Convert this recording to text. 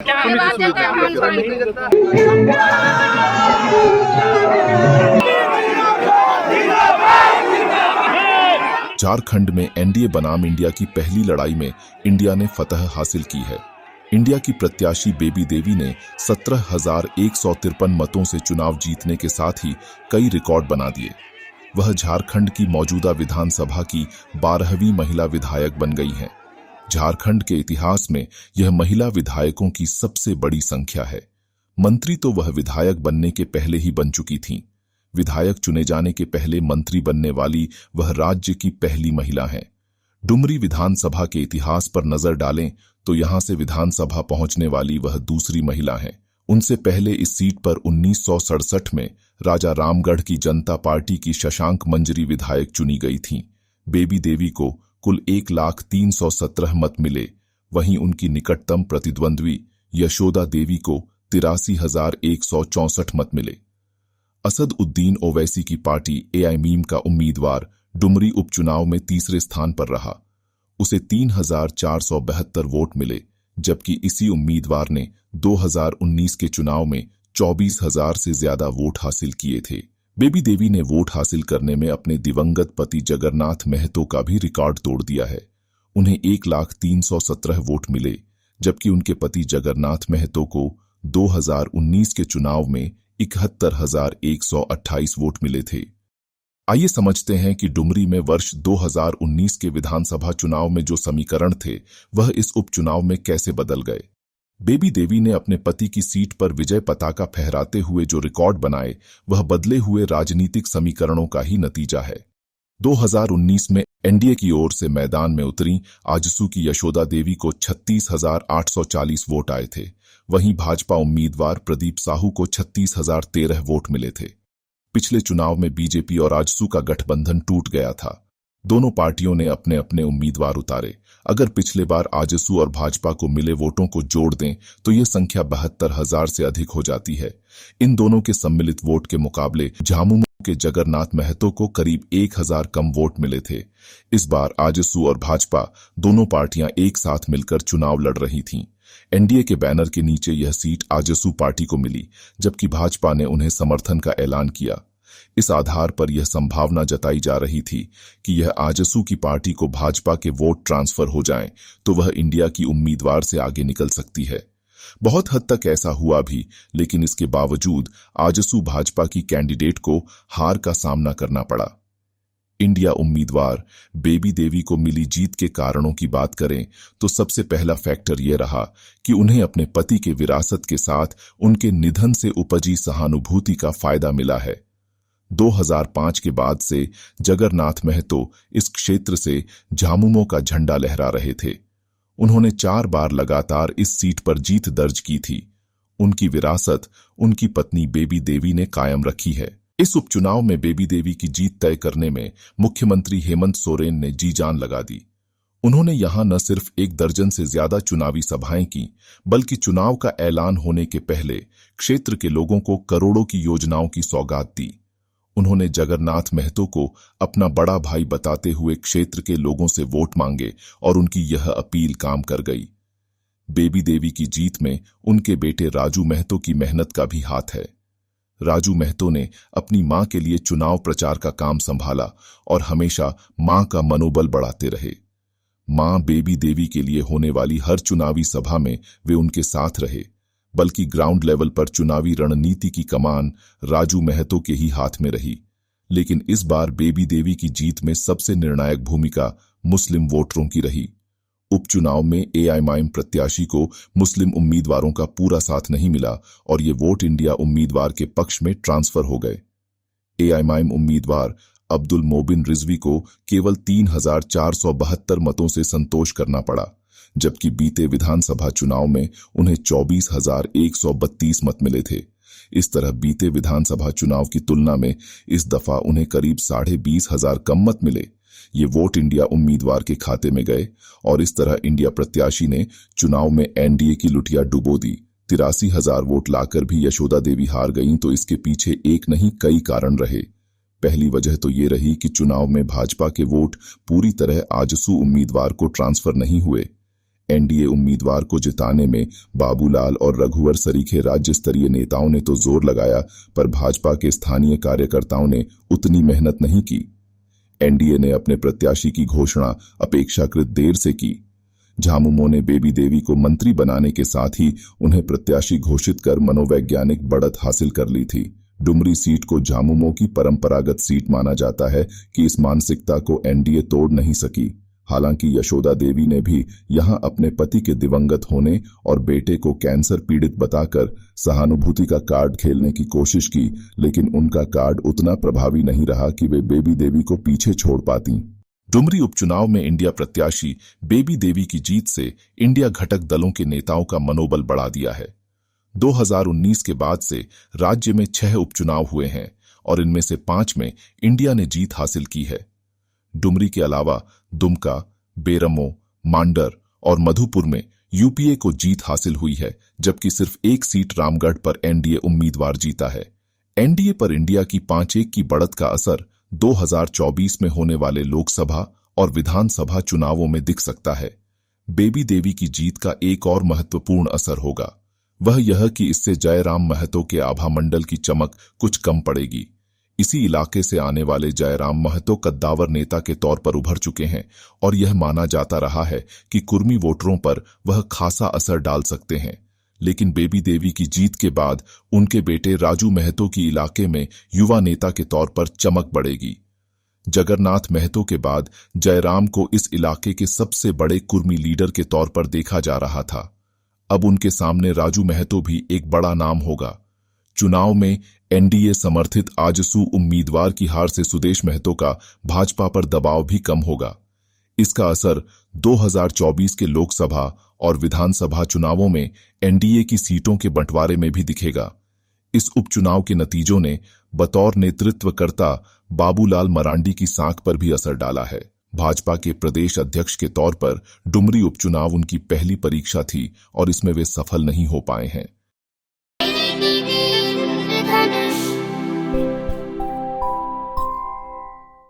झारखंड में एनडीए बनाम इंडिया की पहली लड़ाई में इंडिया ने फतह हासिल की है। इंडिया की प्रत्याशी बेबी देवी ने 17,153 मतों से चुनाव जीतने के साथ ही कई रिकॉर्ड बना दिए। वह झारखंड की मौजूदा विधानसभा की 12वीं महिला विधायक बन गई हैं। झारखंड के इतिहास में यह महिला विधायकों की सबसे बड़ी संख्या है। मंत्री तो वह विधायक बनने के पहले ही बन चुकी थीं। विधायक चुने जाने के पहले मंत्री बनने वाली वह राज्य की पहली महिला हैं। डुमरी विधानसभा के इतिहास पर नजर डालें तो यहां से विधानसभा पहुंचने वाली वह दूसरी महिला हैं। उनसे पहले इस सीट पर 1967 में राजा रामगढ़ की जनता पार्टी की शशांक मंजरी विधायक चुनी गई थीं। बेबी देवी को कुल 1,03,17 मत मिले। वहीं उनकी निकटतम प्रतिद्वंद्वी यशोदा देवी को 83,164 मत मिले। असद उद्दीन ओवैसी की पार्टी एआईएमआईएम का उम्मीदवार डुमरी उपचुनाव में तीसरे स्थान पर रहा। उसे 3,472 वोट मिले, जबकि इसी उम्मीदवार ने 2019 के चुनाव में 24,000 से ज्यादा वोट हासिल किए थे। बेबी देवी ने वोट हासिल करने में अपने दिवंगत पति जगन्नाथ महतो का भी रिकॉर्ड तोड़ दिया है। उन्हें 1,03,17 वोट मिले, जबकि उनके पति जगन्नाथ महतो को 2019 के चुनाव में 71,128 वोट मिले थे। आइए समझते हैं कि डुमरी में वर्ष 2019 के विधानसभा चुनाव में जो समीकरण थे वह इस उपचुनाव में कैसे बदल गए। बेबी देवी ने अपने पति की सीट पर विजय पताका फहराते हुए जो रिकॉर्ड बनाए वह बदले हुए राजनीतिक समीकरणों का ही नतीजा है। 2019 में एनडीए की ओर से मैदान में उतरी आजसू की यशोदा देवी को 36,840 वोट आए थे। वहीं भाजपा उम्मीदवार प्रदीप साहू को 36,013 वोट मिले थे। पिछले चुनाव में बीजेपी और आजसू का गठबंधन टूट गया था। दोनों पार्टियों ने अपने अपने उम्मीदवार उतारे। अगर पिछले बार आजसू और भाजपा को मिले वोटों को जोड़ दें तो यह संख्या 72,000 से अधिक हो जाती है। इन दोनों के सम्मिलित वोट के मुकाबले झामुमो के जगन्नाथ महतो को करीब 1,000 कम वोट मिले थे। इस बार आजसू और भाजपा दोनों पार्टियां एक साथ मिलकर चुनाव लड़ रही थीं। एनडीए के बैनर के नीचे यह सीट आजसू पार्टी को मिली, जबकि भाजपा ने उन्हें समर्थन का ऐलान किया। इस आधार पर यह संभावना जताई जा रही थी कि यह आजसू की पार्टी को भाजपा के वोट ट्रांसफर हो जाएं तो वह इंडिया की उम्मीदवार से आगे निकल सकती है। बहुत हद तक ऐसा हुआ भी, लेकिन इसके बावजूद आजसू भाजपा की कैंडिडेट को हार का सामना करना पड़ा। इंडिया उम्मीदवार बेबी देवी को मिली जीत के कारणों की बात करें तो सबसे पहला फैक्टर यह रहा कि उन्हें अपने पति के विरासत के साथ उनके निधन से उपजी सहानुभूति का फायदा मिला है। 2005 के बाद से जगन्नाथ महतो इस क्षेत्र से झामुमो का झंडा लहरा रहे थे। उन्होंने 4 बार लगातार इस सीट पर जीत दर्ज की थी। उनकी विरासत उनकी पत्नी बेबी देवी ने कायम रखी है। इस उपचुनाव में बेबी देवी की जीत तय करने में मुख्यमंत्री हेमंत सोरेन ने जी जान लगा दी। उन्होंने यहां न सिर्फ 1 दर्जन से ज्यादा चुनावी सभाएं की, बल्कि चुनाव का ऐलान होने के पहले क्षेत्र के लोगों को करोड़ों की योजनाओं की सौगात दी। उन्होंने जगन्नाथ महतो को अपना बड़ा भाई बताते हुए क्षेत्र के लोगों से वोट मांगे और उनकी यह अपील काम कर गई। बेबी देवी की जीत में उनके बेटे राजू महतो की मेहनत का भी हाथ है। राजू महतो ने अपनी मां के लिए चुनाव प्रचार का काम संभाला और हमेशा मां का मनोबल बढ़ाते रहे। मां बेबी देवी के लिए होने वाली हर चुनावी सभा में वे उनके साथ रहे, बल्कि ग्राउंड लेवल पर चुनावी रणनीति की कमान राजू महतो के ही हाथ में रही। लेकिन इस बार बेबी देवी की जीत में सबसे निर्णायक भूमिका मुस्लिम वोटरों की रही। उपचुनाव में एआईएमआईएम प्रत्याशी को मुस्लिम उम्मीदवारों का पूरा साथ नहीं मिला और ये वोट इंडिया उम्मीदवार के पक्ष में ट्रांसफर हो गए। एआईएमआईएम उम्मीदवार अब्दुल मोबिन रिजवी को केवल 3,472 मतों से संतोष करना पड़ा, जबकि बीते विधानसभा चुनाव में उन्हें 24,132 मत मिले थे। इस तरह बीते विधानसभा चुनाव की तुलना में इस दफा उन्हें करीब 20,500 कम मत मिले। ये वोट इंडिया उम्मीदवार के खाते में गए और इस तरह इंडिया प्रत्याशी ने चुनाव में एनडीए की लुटिया डुबो दी। 83,000 वोट लाकर भी यशोदा देवी हार गईं तो इसके पीछे एक नहीं कई कारण रहे। पहली वजह तो ये रही कि चुनाव में भाजपा के वोट पूरी तरह आजसू उम्मीदवार को ट्रांसफर नहीं हुए। एनडीए उम्मीदवार को जिताने में बाबूलाल और रघुवर सरीखे राज्य स्तरीय नेताओं ने तो जोर लगाया, पर भाजपा के स्थानीय कार्यकर्ताओं ने उतनी मेहनत नहीं की। एनडीए ने अपने प्रत्याशी की घोषणा अपेक्षाकृत देर से की। झामुमो ने बेबी देवी को मंत्री बनाने के साथ ही उन्हें प्रत्याशी घोषित कर मनोवैज्ञानिक बढ़त हासिल कर ली थी। डुमरी सीट को झामुमो की परंपरागत सीट माना जाता है कि इस मानसिकता को एनडीए तोड़ नहीं सकी। हालांकि यशोदा देवी ने भी यहां अपने पति के दिवंगत होने और बेटे को कैंसर पीड़ित बताकर सहानुभूति का कार्ड खेलने की कोशिश की, लेकिन उनका कार्ड उतना प्रभावी नहीं रहा कि वे बेबी देवी को पीछे छोड़ पाती। डुमरी उपचुनाव में इंडिया प्रत्याशी बेबी देवी की जीत से इंडिया घटक दलों के नेताओं का मनोबल बढ़ा दिया है। 2019 के बाद से राज्य में 6 उपचुनाव हुए हैं और इनमें से 5 में इंडिया ने जीत हासिल की है। डुमरी के अलावा दुमका, बेरमो, मांडर और मधुपुर में यूपीए को जीत हासिल हुई है, जबकि सिर्फ एक सीट रामगढ़ पर एनडीए उम्मीदवार जीता है। एनडीए पर इंडिया की 5-1 की बढ़त का असर 2024 में होने वाले लोकसभा और विधानसभा चुनावों में दिख सकता है। बेबी देवी की जीत का एक और महत्वपूर्ण असर होगा, वह यह कि इससे जयराम महतो के आभा मंडल की चमक कुछ कम पड़ेगी। इसी इलाके से आने वाले जयराम महतो कद्दावर नेता के तौर पर उभर चुके हैं और यह माना जाता रहा है कि कुर्मी वोटरों पर वह खासा असर डाल सकते हैं। लेकिन बेबी देवी की जीत के बाद उनके बेटे राजू महतो की इलाके में युवा नेता के तौर पर चमक बढ़ेगी। जगन्नाथ महतो के बाद जयराम को इस इलाके के सबसे बड़े कुर्मी लीडर के तौर पर देखा जा रहा था। अब उनके सामने राजू महतो भी एक बड़ा नाम होगा। चुनाव में एनडीए समर्थित आजसू उम्मीदवार की हार से सुदेश महतो का भाजपा पर दबाव भी कम होगा। इसका असर 2024 के लोकसभा और विधानसभा चुनावों में एनडीए की सीटों के बंटवारे में भी दिखेगा। इस उपचुनाव के नतीजों ने बतौर नेतृत्वकर्ता बाबूलाल मरांडी की साख पर भी असर डाला है। भाजपा के प्रदेश अध्यक्ष के तौर पर डुमरी उपचुनाव उनकी पहली परीक्षा थी और इसमें वे सफल नहीं हो पाए हैं।